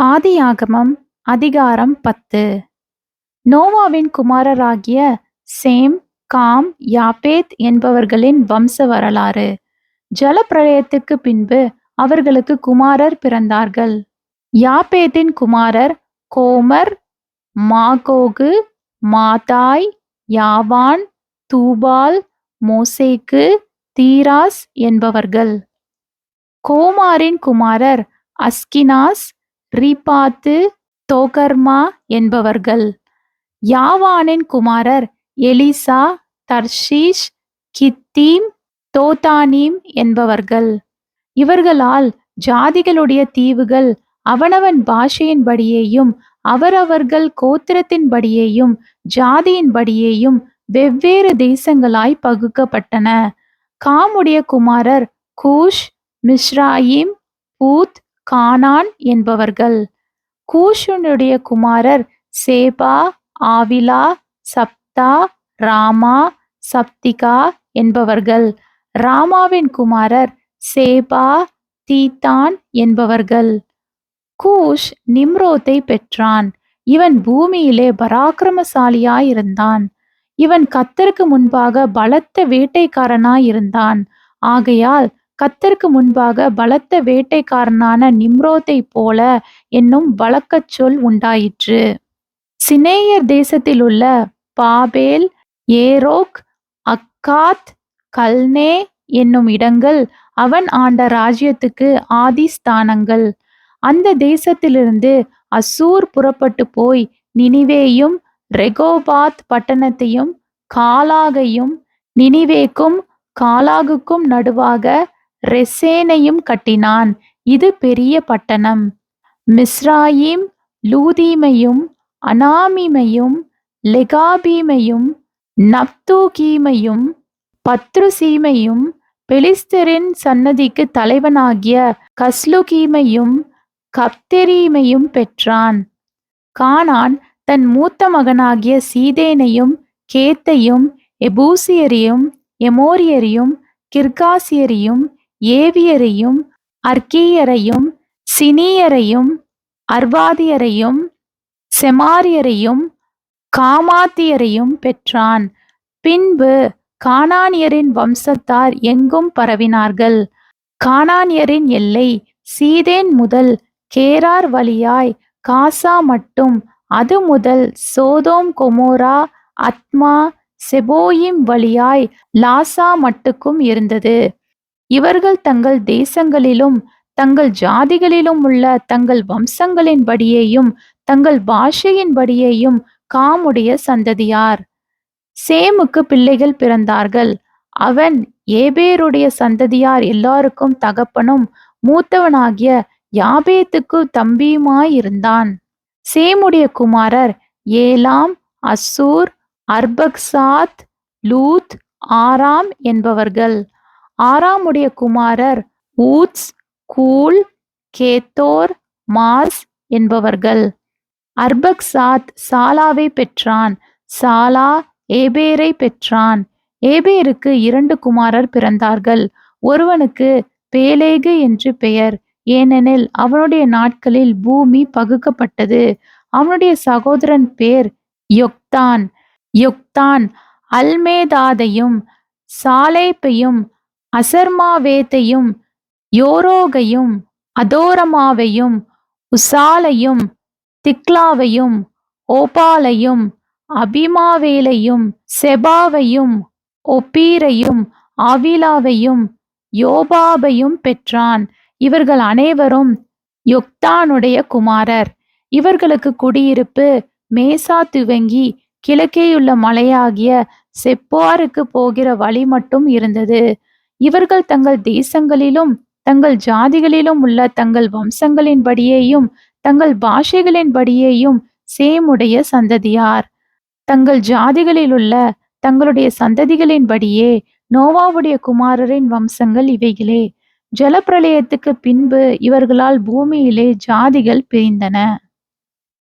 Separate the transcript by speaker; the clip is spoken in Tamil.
Speaker 1: ஆதியாகமம் அதிகாரம் 10. நோவாவின் குமாரராகிய சேம், காம், யாப்பேத் என்பவர்களின் வம்ச வரலாறு. ஜலப்பிரளயத்துக்கு பின்பு அவர்களுக்கு குமாரர் பிறந்தார்கள். யாப்பேத்தின் குமாரர் கோமர், மாகோகு, மாதாய், யாவான், தூபால், மோசேக்கு, தீராஸ் என்பவர்கள். கோமாரின் குமாரர் அஸ்கினாஸ், ரீபாத்து, தோகர்மா என்பவர்கள். யாவானின் குமாரர் எலிசா, தர்ஷீஷ், கித்தீம், தோதானீம் என்பவர்கள். இவர்களால் ஜாதிகளுடைய தீவுகள் அவனவன் பாஷையின்படியேயும் அவரவர்கள் கோத்திரத்தின்படியேயும் ஜாதியின்படியேயும் வெவ்வேறு தேசங்களாய் பகுக்கப்பட்டன. காமுடைய குமாரர் கூஷ், மிஸ்ராயிம், பூத், கானான் என்பவர்கள். கூஷனுடைய குமாரர் சேபா, ஆவிலா, சப்தா, ராமா, சப்திகா என்பவர்கள். ராமாவின் குமாரர் சேபா, தீத்தான் என்பவர்கள். கூஷ் நிம்ரோத்தை பெற்றான். இவன் பூமியிலே பராக்கிரமசாலியாயிருந்தான். இவன் கர்த்தருக்கு முன்பாக பலத்த வேட்டைக்காரனாயிருந்தான். ஆகையால் கர்த்தருக்கு முன்பாக பலத்த வேட்டைக்காரனான நிம்ரோத்தை போல என்னும் வழக்கச் சொல் உண்டாயிற்று. சினேயர் தேசத்திலுள்ள பாபேல், ஏரோக், அக்காத், கல்னே என்னும் இடங்கள் அவன் ஆண்ட ராஜ்யத்துக்கு ஆதிஸ்தானங்கள். அந்த தேசத்திலிருந்து அசூர் புறப்பட்டு போய் நினிவேயும் ரெகோபாத் பட்டணத்தையும் காலாகையும் நினிவேக்கும் காலாகுக்கும் நடுவாக ரெசேனையும் கட்டினான். இது பெரிய பட்டணம். மிஸ்ராயிம், லூதீமையும் அனாமிமையும் லெகாபீமையும் நப்தூகீமையும் பத்ருசீமையும் பெலிஸ்தரின் சன்னதிக்கு தலைவனாகிய கஸ்லுகீமையும் கப்தெரீமையும் பெற்றான். கானான் தன் மூத்த மகனாகிய சீதேனையும் கேத்தையும் எபூசியரையும் எமோரியரையும் கிர்காசியரையும் ஏவியரையும் அர்கீயரையும் சினியரையும் அர்வாதியரையும் செமாரியரையும் காமாத்தியரையும் பெற்றான். பின்பு கானானியரின் வம்சத்தார் எங்கும் பரவினார்கள். கானானியரின் எல்லை சீதேன் முதல் கேரார் வழியாய் காசா மட்டும், அது முதல் சோதோம் கொமோரா அத்மா செபோயிம் வழியாய் லாசா மட்டுக்கும் இருந்தது. இவர்கள் தங்கள் தேசங்களிலும் தங்கள் ஜாதிகளிலும் உள்ள தங்கள் வம்சங்களின்படியேயும் தங்கள் பாஷையின்படியேயும் காமுடைய சந்ததியார். சேமுக்கு பிள்ளைகள் பிறந்தார்கள். அவன் ஏபேருடைய சந்ததியார் எல்லாருக்கும் தகப்பனும் மூத்தவனாகிய யாபேத்துக்கு தம்பியுமாயிருந்தான். சேமுடைய குமாரர் ஏலாம், அசூர், அர்பக்சாத், லூத், ஆராம் என்பவர்கள். ஆராமுடைய குமாரர் ஊத்ஸ், கூல், கேத்தோர், மாஸ் என்பவர்கள். அர்பக்சாத் சாலாவை பெற்றான். சாலா ஏபேரை பெற்றான். ஏபேருக்கு 2 குமாரர் பிறந்தார்கள். ஒருவனுக்கு பேலேகு என்று பெயர், ஏனெனில் அவனுடைய நாட்களில் பூமி பகுக்கப்பட்டது. அவனுடைய சகோதரன் பேர் யொக்தான். யொக்தான் அல்மேதாதையும் சாலேப்பையும் அசர்மாவேத்தையும் யோரோகையும் அதோரமாவையும் உசாலையும் திக்லாவையும் ஓபாலையும் அபிமாவேலையும் செபாவையும் ஒப்பீரையும் ஆவிலாவையும் யோபாபையும் பெற்றான். இவர்கள் அனைவரும் யொக்தானுடைய குமாரர். இவர்களுக்கு குடியிருப்பு மேசா துவங்கி கிழக்கேயுள்ள மலையாகிய செப்பாருக்கு போகிற வழி மட்டும் இருந்தது. இவர்கள் தங்கள் தேசங்களிலும் தங்கள் ஜாதிகளிலும் உள்ள தங்கள் வம்சங்களின்படியேயும் தங்கள் பாஷைகளின்படியேயும் சேமுடைய சந்ததியார். தங்கள் ஜாதிகளிலுள்ள தங்களுடைய சந்ததிகளின்படியே நோவாவுடைய குமாரரின் வம்சங்கள் இவைகளே. ஜலப்பிரளயத்துக்கு பின்பு இவர்களால் பூமியிலே ஜாதிகள் பிரிந்தன.